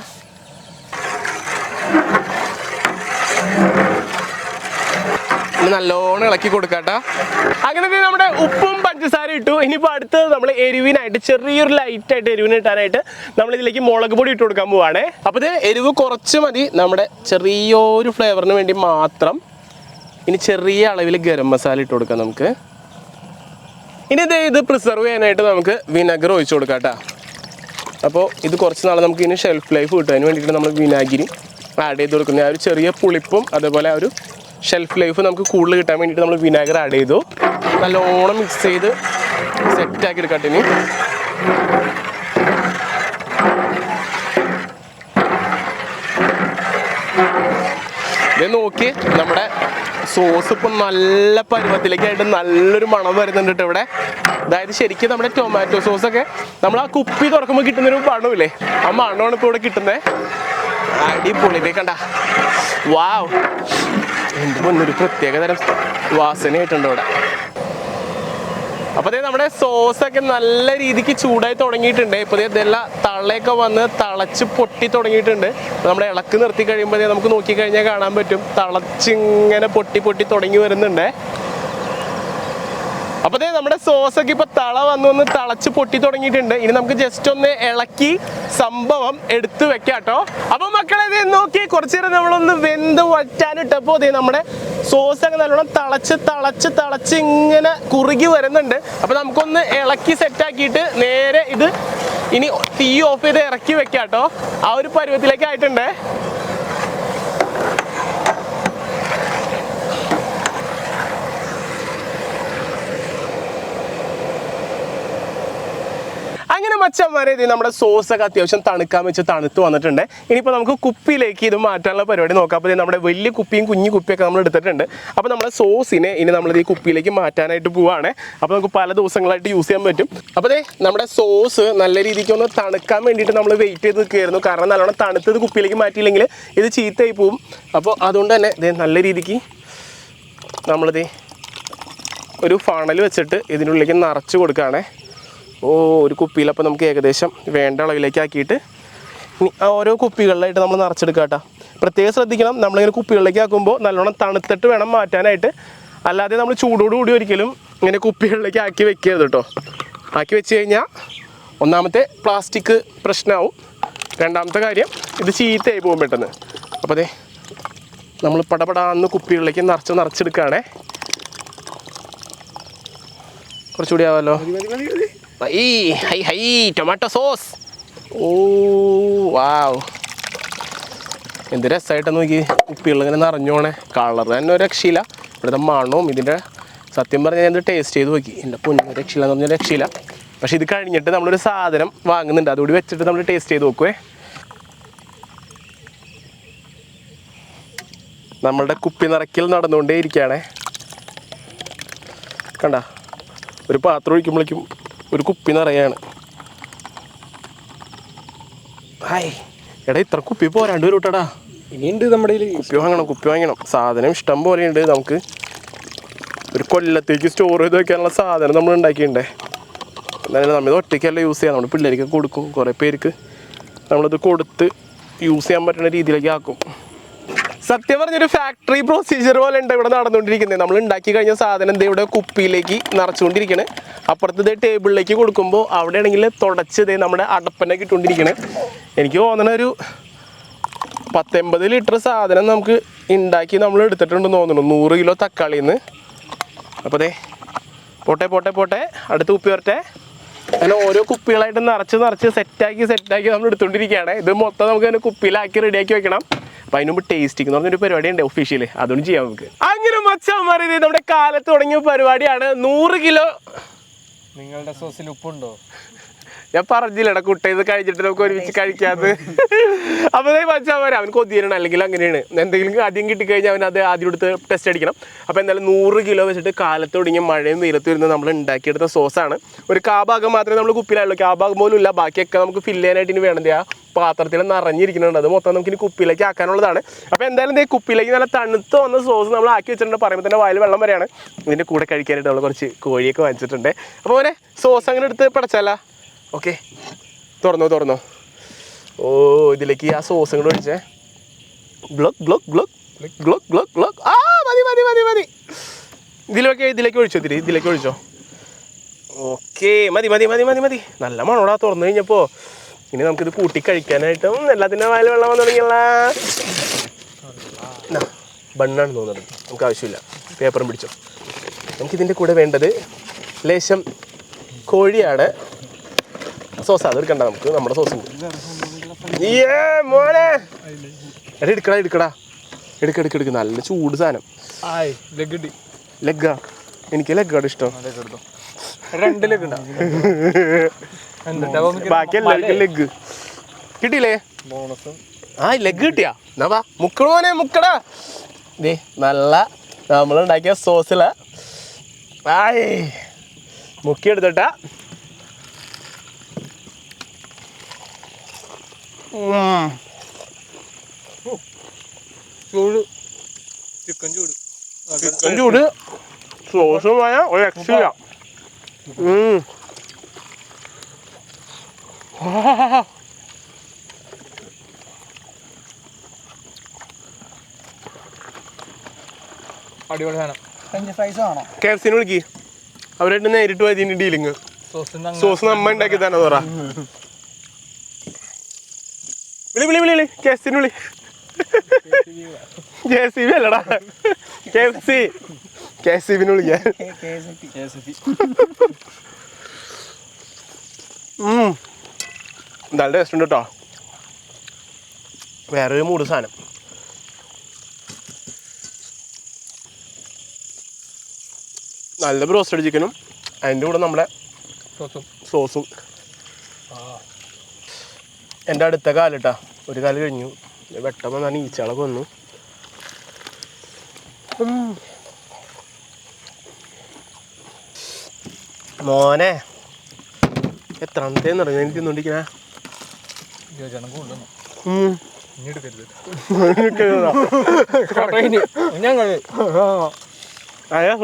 നല്ലോണം ഇളക്കി കൊടുക്കാട്ടാ. അങ്ങനെ നമ്മുടെ ഉപ്പും പഞ്ചസാര ഇട്ടു. ഇനിയിപ്പോൾ അടുത്തത് നമ്മൾ എരിവിനായിട്ട് ചെറിയൊരു ലൈറ്റായിട്ട് എരിവിന് ഇട്ടാനായിട്ട് നമ്മൾ ഇതിലേക്ക് മുളക് പൊടി ഇട്ട് കൊടുക്കാൻ പോവാണേ. അപ്പോൾ ഇത് എരിവ് കുറച്ച് മതി, നമ്മുടെ ചെറിയൊരു ഫ്ലേവറിന് വേണ്ടി മാത്രം. ഇനി ചെറിയ അളവിൽ ഗരം മസാല ഇട്ട് കൊടുക്കാം നമുക്ക്. ഇനി ഇത് പ്രിസർവ് ചെയ്യാനായിട്ട് നമുക്ക് വിനെഗർ ഒഴിച്ചു കൊടുക്കാം കേട്ടോ. അപ്പോൾ ഇത് കുറച്ച് നാൾ നമുക്ക് ഇനി ഷെൽഫ് ലൈഫ് കിട്ടും. അതിന് വേണ്ടിയിട്ട് നമ്മൾ വിനാഗിരി ആഡ് ചെയ്ത് കൊടുക്കുന്നത്. ആ ഒരു ചെറിയ പുളിപ്പും അതേപോലെ ആ ഒരു ഷെൽഫ് ലൈഫ് നമുക്ക് കൂടുതൽ കിട്ടാൻ വേണ്ടിയിട്ട് നമ്മൾ വിനാഗർ ആഡ് ചെയ്തു. നല്ലോണം മിക്സ് ചെയ്ത് സെറ്റാക്കി എടുക്കട്ടെ. ഇനി ഇത് നോക്കി നമ്മുടെ സോസ് ഇപ്പം നല്ല പരുവത്തിലേക്കായിട്ട് നല്ലൊരു മണം വരുന്നുണ്ട് കേട്ടോ ഇവിടെ. അതായത് ശരിക്കും നമ്മുടെ ടൊമാറ്റോ സോസൊക്കെ നമ്മൾ ആ കുപ്പി തുറക്കുമ്പോൾ കിട്ടുന്നൊരു മണമില്ലേ, ആ മണമാണ് ഇപ്പോൾ ഇവിടെ കിട്ടുന്നത്. അടിപൊളി കണ്ട. വാവ്, എൻ്റെ മുന്നൊരു പ്രത്യേകതരം വാസനയായിട്ടുണ്ട് ഇവിടെ. അപ്പോൾ നമ്മുടെ സോസൊക്കെ നല്ല രീതിക്ക് ചൂടായി തുടങ്ങിയിട്ടുണ്ട്. ഇപ്പോൾ ഇതെല്ലാം തളയൊക്കെ വന്ന് തിളച്ച് പൊട്ടി തുടങ്ങിയിട്ടുണ്ട്. നമ്മുടെ ഇളക്ക് നിർത്തി കഴിയുമ്പോൾ നമുക്ക് നോക്കിക്കഴിഞ്ഞാൽ കാണാൻ പറ്റും തിളച്ചിങ്ങനെ പൊട്ടി തുടങ്ങി വരുന്നുണ്ട്. അപ്പോൾ നമ്മുടെ സോസൊക്കെ ഇപ്പോൾ തള വന്ന് തിളച്ച് പൊട്ടി തുടങ്ങിയിട്ടുണ്ട്. ഇനി നമുക്ക് ജസ്റ്റ് ഒന്ന് ഇളക്കി സംഭവം എടുത്ത് വെക്കാം കേട്ടോ. അപ്പോൾ മക്കളെ ഇത് നോക്കി കുറച്ച് നേരം നമ്മളൊന്ന് വെന്ത് വറ്റാനിട്ടപ്പോൾ നമ്മുടെ സോസൊക്കെ നല്ലോണം തിളച്ച് ഇങ്ങനെ കുറുകി വരുന്നുണ്ട്. അപ്പോൾ നമുക്കൊന്ന് ഇളക്കി സെറ്റാക്കിയിട്ട് നേരെ ഇത് ഇനി തീ ഓഫ് ചെയ്ത് ഇറക്കി വെക്കാം കേട്ടോ. ആ ഒരു പരുവത്തിലേക്ക് ആയിട്ടുണ്ട്. അങ്ങനെ മച്ചന്മാരെ ഇത് നമ്മുടെ സോസൊക്കെ അത്യാവശ്യം തണുക്കാൻ വെച്ച് തണുത്ത് വന്നിട്ടുണ്ട്. ഇനിയിപ്പോൾ നമുക്ക് കുപ്പിയിലേക്ക് ഇത് മാറ്റാനുള്ള പരിപാടി നോക്കാം. അപ്പോൾ നമ്മുടെ വലിയ കുപ്പിയും കുഞ്ഞു കുപ്പിയൊക്കെ നമ്മൾ എടുത്തിട്ടുണ്ട്. അപ്പോൾ നമ്മുടെ സോസിനെ ഇനി നമ്മളിത് ഈ കുപ്പിയിലേക്ക് മാറ്റാനായിട്ട് പോവുകയാണ്. അപ്പോൾ നമുക്ക് പല ദിവസങ്ങളായിട്ട് യൂസ് ചെയ്യാൻ പറ്റും. അപ്പോൾ നമ്മുടെ സോസ് നല്ല രീതിക്ക് ഒന്ന് തണുക്കാൻ വേണ്ടിയിട്ട് നമ്മൾ വെയിറ്റ് ചെയ്ത് നിൽക്കുകയായിരുന്നു. കാരണം നല്ലോണം തണുത്തത് കുപ്പിയിലേക്ക് മാറ്റിയില്ലെങ്കിൽ ഇത് ചീത്തയായി പോവും. അപ്പോൾ അതുകൊണ്ട് തന്നെ നല്ല രീതിക്ക് നമ്മളിത് ഒരു ഫണൽ വെച്ചിട്ട് ഇതിനുള്ളിലേക്ക് നിറച്ച് കൊടുക്കുകയാണേ. ഒരു കുപ്പിയിൽ അപ്പോൾ നമുക്ക് ഏകദേശം വേണ്ട അളവിലേക്ക് ആക്കിയിട്ട് ഇനി ഓരോ കുപ്പികളിലായിട്ട് നമ്മൾ നിറച്ചെടുക്കുക കേട്ടോ. പ്രത്യേകം ശ്രദ്ധിക്കണം, നമ്മളിങ്ങനെ കുപ്പികളിലേക്ക് ആക്കുമ്പോൾ നല്ലോണം തണുത്തിട്ട് വേണം മാറ്റാനായിട്ട്. അല്ലാതെ നമ്മൾ ചൂടോടുകൂടി ഒരിക്കലും ഇങ്ങനെ കുപ്പികളിലേക്ക് ആക്കി വെക്കരുത് കേട്ടോ. ആക്കി വെച്ച് കഴിഞ്ഞാൽ ഒന്നാമത്തെ പ്ലാസ്റ്റിക് പ്രശ്നമാവും, രണ്ടാമത്തെ കാര്യം ഇത് ചീത്തയായി പോകും പെട്ടെന്ന്. അപ്പോൾ നമ്മൾ പടപടാന്ന് കുപ്പികളിലേക്ക് നിറച്ചെടുക്കുകയാണേ. കുറച്ചുകൂടി ആവാമല്ലോ. Hi hi tomato sauce. ഓ വാവ്, എന്ത് രസമായിട്ട് നോക്കി. കുപ്പികളിങ്ങനെ നിറഞ്ഞോണേ, കളർ തന്നെ ഒരു രക്ഷയില്ല. ഇവിടുത്തെ മണവും ഇതിൻ്റെ സത്യം പറഞ്ഞാൽ ഞാൻ ടേസ്റ്റ് ചെയ്ത് നോക്കി. എൻ്റെ പൊന്നു രക്ഷയില്ല എന്ന് പറഞ്ഞാൽ രക്ഷയില്ല. പക്ഷേ ഇത് കഴിഞ്ഞിട്ട് നമ്മളൊരു സാധനം വാങ്ങുന്നുണ്ട്, അതുകൂടി വെച്ചിട്ട് നമ്മൾ ടേസ്റ്റ് ചെയ്ത് നോക്കുവേ. നമ്മളുടെ കുപ്പി നിറയ്ക്കൽ നടന്നുകൊണ്ടേ ഇരിക്കുകയാണേ. കണ്ട, ഒരു പാത്രം ഒഴിക്കുമ്പോഴേക്കും ഒരു കുപ്പി നിറയാണ്. ഹായ് എടാ, ഇത്ര കുപ്പി പോരാണ്ട് വരും കേട്ടടാ. ഇനിയുണ്ട് നമ്മുടെ കുപ്പി വാങ്ങണം. സാധനം ഇഷ്ടം പോലെയുണ്ട്. നമുക്ക് ഒരു കൊല്ലത്തേക്ക് സ്റ്റോർ ചെയ്ത് വെക്കാനുള്ള സാധനം നമ്മൾ ഉണ്ടാക്കിയിട്ടുണ്ടേ. എന്നാലും നമ്മൾ ഒറ്റയ്ക്കല്ല യൂസ് ചെയ്യാം, നമ്മുടെ പിള്ളേർക്ക് കൊടുക്കും. കുറേ പേർക്ക് നമ്മളിത് കൊടുത്ത് യൂസ് ചെയ്യാൻ പറ്റുന്ന രീതിയിലേക്ക് ആക്കും. സത്യം പറഞ്ഞൊരു ഫാക്ടറി പ്രൊസീജിയർ പോലെ ഉണ്ട് ഇവിടെ നടന്നുകൊണ്ടിരിക്കുന്നത്. നമ്മൾ ഉണ്ടാക്കി കഴിഞ്ഞ സാധനം എന്താ ഇവിടെ കുപ്പിയിലേക്ക് നിറച്ചുകൊണ്ടിരിക്കണേ. അപ്പുറത്ത് ഇതേ ടേബിളിലേക്ക് കൊടുക്കുമ്പോൾ അവിടെ ആണെങ്കിൽ തുടച്ച് ഇതേ നമ്മുടെ അടപ്പനെ കിട്ടുകൊണ്ടിരിക്കണേ. എനിക്ക് തോന്നണ ഒരു 10-80 ലിറ്റർ സാധനം നമുക്ക് ഉണ്ടാക്കി നമ്മൾ എടുത്തിട്ടുണ്ടെന്ന് തോന്നുന്നു, 100 കിലോ തക്കാളിയിൽ നിന്ന്. അപ്പോൾ അതെ പോട്ടെ അടുത്ത കുപ്പി വരട്ടെ. അങ്ങനെ ഓരോ കുപ്പികളായിട്ട് നിറച്ച് സെറ്റാക്കി നമ്മൾ എടുത്തുകൊണ്ടിരിക്കുകയാണ്. ഇത് മൊത്തം നമുക്ക് അതിനെ കുപ്പിയിലാക്കി റെഡിയാക്കി വെക്കണം. അപ്പം അതിന് മുമ്പ് ടേസ്റ്റിംഗ് എന്ന് പറഞ്ഞൊരു പരിപാടി ഉണ്ട് ഒഫീഷ്യലി, അതുകൊണ്ട് ചെയ്യാം നമുക്ക്. അങ്ങനെ മച്ചാന്മാർ, ഇത് നമ്മുടെ കാലത്ത് തുടങ്ങിയ പരിപാടിയാണ്. 100 കിലോ. നിങ്ങളുടെ സോസിൽ ഉപ്പുണ്ടോ? ഞാൻ പറഞ്ഞില്ലടാ കുട്ട, ഇത് കഴിച്ചിട്ട് നമുക്ക് ഒരുമിച്ച് കഴിക്കാതെ. അപ്പോൾ അതേ മച്ചാന്മാർ, അവൻ കൊതിയാണ്, അല്ലെങ്കിൽ അങ്ങനെയാണ്. എന്തെങ്കിലും ആദ്യം കിട്ടിക്കഴിഞ്ഞാൽ അവൻ അത് ആദ്യം എടുത്ത് ടെസ്റ്റ് അടിക്കണം. അപ്പോൾ എന്തായാലും 100 കിലോ വെച്ചിട്ട് കാലത്ത് തുടങ്ങിയ മഴയും വെയിലത്ത് വരുന്നത് നമ്മൾ ഉണ്ടാക്കിയെടുത്ത സോസാണ്. ഒരു കാഭാഗം മാത്രമേ നമ്മൾ കുപ്പിയിലുള്ളൂ, കാഭാഗം പോലും ഇല്ല. ബാക്കിയൊക്കെ നമുക്ക് ഫില്ല് ചെയ്യാനായിട്ട് ഇനി വേണം. ആ പാത്രത്തിൽ നിറഞ്ഞിരിക്കുന്നുണ്ട്, അത് മൊത്തം നമുക്ക് ഇനി കുപ്പിയിലേക്ക് ആക്കാനുള്ളതാണ്. അപ്പോൾ എന്തായാലും ഈ കുപ്പിയിലേക്ക് നല്ല തണുത്ത് വന്ന സോസ് നമ്മൾ ആക്കി വെച്ചിട്ടുണ്ട്. പറയുമ്പോൾ തന്നെ വായിൽ വെള്ളം വരെയാണ്. ഇതിൻ്റെ കൂടെ കഴിക്കാനായിട്ട് നമ്മൾ കുറച്ച് കോഴിയൊക്കെ വാങ്ങിച്ചിട്ടുണ്ട്. അപ്പോൾ അവനെ സോസ് അങ്ങനെ എടുത്ത് പടച്ചാലോ? ഓക്കെ, തുറന്നോ. ഓ, ഇതിലേക്ക് ആ സോസും കൂടെ ഒഴിച്ചേ. ഗ്ലോക്ക്. ആ മതി. ഇതിലേക്ക് ഒഴിച്ചോ. ഓക്കെ, മതി. നല്ല മണോടാ തുറന്നു കഴിഞ്ഞപ്പോൾ. ഇനി നമുക്കിത് കൂട്ടി കഴിക്കാനായിട്ടും എല്ലാത്തിൻ്റെ വായിൽ വെള്ളം വന്നു തുടങ്ങിയുള്ള ബണ്ണാണ് തോന്നുന്നത്. നമുക്ക് ആവശ്യമില്ല, പേപ്പറും പിടിച്ചോ. നമുക്കിതിൻ്റെ കൂടെ വേണ്ടത് ലേശം കോഴിയാണ്. സോസ് അത് എടുക്കണ്ട, നമുക്ക് നമ്മുടെ സോസ് ഉണ്ട്. മോനെ എടുക്കടാ. എടുക്ക. നല്ല ചൂട് സാധനം. ലെഗാ? എനിക്ക് ലെഗാണ് ഇഷ്ടം. 2 ലെഗ് ഉണ്ടാവും. ബാക്കി എല്ലാവർക്കും ലെഗ് കിട്ടിയില്ലേ? ആ ലെഗ് കിട്ടിയാ? എന്നാ വാ, മുക്കടാ. ദേ നല്ല നമ്മളുണ്ടാക്കിയ സോസില് മുക്കിയെടുത്തിട്ടാ. ചിക്കൻ ചൂട് സോസുമായ ഒരു രക്ഷയില്ല. അടിപൊളി സാധനം. KFC വിളിക്ക്, അവരായിട്ട് നേരിട്ട് പോയതിന് ഡീലിങ്. സോസ് നമ്മ ഉണ്ടാക്കി തന്നെ പറ. വിളി KFC വിളി. JCB അല്ലടാ, KFC വിളിക്കാൻ. നല്ല ടേസ്റ്റ് ഉണ്ട് കേട്ടോ. വേറൊരു മൂട് സാധനം. നല്ല ബ്രോസ്റ്റഡ് ചിക്കനും അതിൻ്റെ കൂടെ നമ്മുടെ സോസും. എൻ്റെ അടുത്ത കാലിട്ടാ, ഒരു കാല് കഴിഞ്ഞു. വെട്ടം വന്നാണ് ഈച്ചകളൊക്കെ വന്നു. മോനെ എത്രാമത്തേന്ന് അറിയാം എനിക്ക് തിന്നോണ്ടിരിക്കണേ.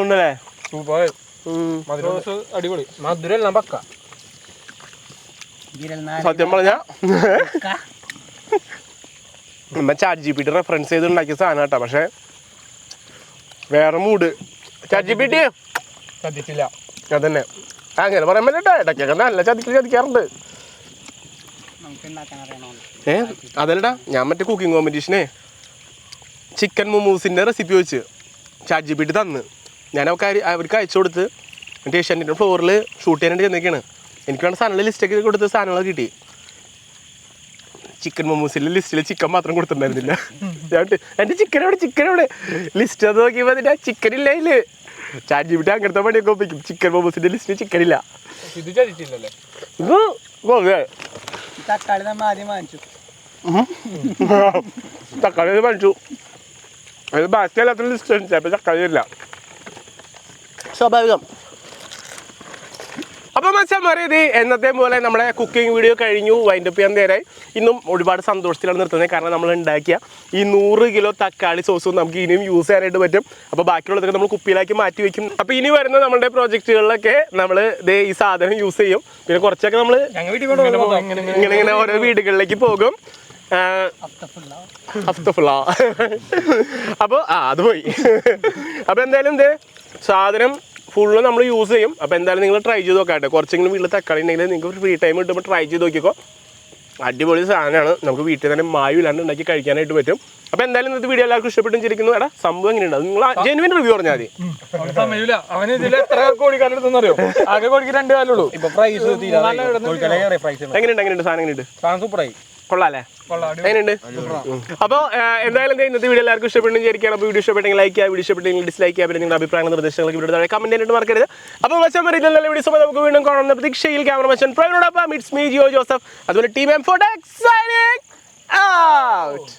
ഉണ്ടല്ലേ? അടിപൊളി മധുരം പക്ക. സത്യം പറഞ്ഞ നമ്മ ChatGPT റെഫറൻസ് ചെയ്ത് ഉണ്ടാക്കിയ സാധനം കേട്ടോ. പക്ഷെ വേറെ മൂഡ്. ChatGPT ചതിച്ചില്ല. അതന്നെ, അങ്ങനെ പറയാൻ പറ്റട്ടെ. ഇടയ്ക്കൊക്കെ നല്ല ചതിക്കാറുണ്ട്. അതല്ലടാ, ഞാൻ മറ്റേ കുക്കിംഗ് കോമ്പറ്റീഷനെ ചിക്കൻ മൊമോസിൻ്റെ റെസിപ്പി വെച്ച് ChatGPT തന്ന് ഞാൻ അവർക്ക് അയച്ചു കൊടുത്ത് മറ്റേ ഏഷ്യാനെറ്റിൻ്റെ ഫ്ലോറിൽ ഷൂട്ട് ചെയ്യാനായിട്ട് ചെന്നേക്കാണ്. എനിക്ക് വേണ്ട സാധനങ്ങൾ ലിസ്റ്റൊക്കെ കൊടുത്ത സാധനങ്ങളൊക്കെ കിട്ടി. ചിക്കൻ മൊമോസിൻ്റെ ലിസ്റ്റിൽ ചിക്കൻ മാത്രം കൊടുത്തിട്ടുണ്ടായിരുന്നില്ല. എൻ്റെ ചിക്കൻ എവിടെ ലിസ്റ്റ് അത് നോക്കിയപ്പോൾ അതിൻ്റെ ചിക്കൻ ഇല്ല അതിൽ. ChatGPT അങ്ങനത്തെ പണിയൊക്കെ ഒപ്പിക്കും. ചിക്കൻ മൊമോസിൻ്റെ ലിസ്റ്റിൽ ചിക്കൻ ഇല്ല. ഇത് ചതിച്ചില്ലല്ലേ? ഇത് തക്കാളി നമ്മൾ ആദ്യം വാങ്ങിച്ചു. തക്കാളി വാങ്ങിച്ചു. അത് ബാക്കി എല്ലാത്തിനും ലിസ്റ്റ് ഉണ്ട്. ചിലപ്പോൾ തക്കാളി ഇല്ല, സ്വാഭാവികം. അപ്പോൾ മച്ചാന്മാരെ, ഇത് എന്നത്തെ പോലെ നമ്മുടെ കുക്കിംഗ് വീഡിയോ കഴിഞ്ഞു. വൈൻഡപ്പ് ചെയ്യാൻ നേരായി. ഇന്നും ഒരുപാട് സന്തോഷത്തിലാണ് നിർത്തുന്നത്. കാരണം നമ്മൾ ഉണ്ടാക്കിയ ഈ 100 കിലോ തക്കാളി സോസും നമുക്ക് ഇനിയും യൂസ് ചെയ്യാനായിട്ട് പറ്റും. അപ്പോൾ ബാക്കിയുള്ളതൊക്കെ നമ്മൾ കുപ്പിയിലാക്കി മാറ്റി വയ്ക്കും. അപ്പോൾ ഇനി വരുന്ന നമ്മുടെ പ്രോജക്റ്റുകളിലൊക്കെ നമ്മൾ ഈ സാധനം യൂസ് ചെയ്യും. പിന്നെ കുറച്ചൊക്കെ നമ്മൾ ഇങ്ങനെ ഓരോ വീടുകളിലേക്ക് പോകും. അപ്പോൾ അത് പോയി. അപ്പോൾ എന്തായാലും സാധനം ഫുള്ള് നമ്മൾ യൂസ് ചെയ്യും. അപ്പോൾ എന്തായാലും നിങ്ങൾ ട്രൈ ചെയ്ത് നോക്കാട്ടെ. കുറച്ചെങ്കിലും വീട്ടിൽ തക്കാളി ഉണ്ടെങ്കിൽ നിങ്ങൾക്ക് ഫ്രീ ടൈം കിട്ടുമ്പോൾ ട്രൈ ചെയ്ത് നോക്കിക്കോ. അടിപൊളി സാധനമാണ്. നമുക്ക് വീട്ടിൽ തന്നെ മായില്ലാണ്ട് ഉണ്ടാക്കി കഴിക്കാനായിട്ട് പറ്റും. അപ്പോൾ എന്തായാലും ഇന്നത്തെ വീഡിയോ എല്ലാവർക്കും ഇഷ്ടപ്പെട്ടും ചിരിക്കുന്നു. എടാ സംഭവം എങ്ങനെയുണ്ട്? നിങ്ങൾ ജെനുവിൻ റിവ്യൂ പറഞ്ഞാൽ മതി. സമയമില്ല. അവന് ഇതിൽ എത്ര കോഴിക്കാലെടുത്തെന്നറിയോ? ആകെ കോഴിക്ക് 2 കാലുള്ളൂ. ഇപ്പൊ പ്രൈസ് എങ്ങനെയുണ്ട് സാധനം? എങ്ങനെയുണ്ട്? സാധനം സൂപ്പറായി. കൊള്ളാല്ലേ? എങ്ങനെയുണ്ട്? അപ്പോൾ എന്തായാലും ഇന്നത്തെ വീഡിയോ എല്ലാവർക്കും ഇഷ്ടപ്പെടുന്നു വിചാരിക്കുകയാണ്. അപ്പോൾ വീഡിയോ ഇഷ്ടപ്പെട്ടെങ്കിൽ ലൈക്ക് ചെയ്യുക, വീഡിയോ ഇഷ്ടപ്പെട്ടെങ്കിൽ ഡിസ്ലൈക്ക് ചെയ്യുക. പിന്നെ നിങ്ങളുടെ അഭിപ്രായങ്ങളും നിർദ്ദേശങ്ങളൊക്കെ വീഡിയോ താഴെ കമന്റ് ചെയ്യാനായിട്ട് മറക്കരുത്. അപ്പോൾ മച്ചാൻ നല്ല വീഡിയോസ് നമുക്ക് വീണ്ടും കാണുന്ന പ്രതീക്ഷയിൽ camera Machan പ്രവീണോടൊപ്പം it's me Jio Joseph, അതുപോലെ ടീം M4 സൈനിങ് ഔട്ട്.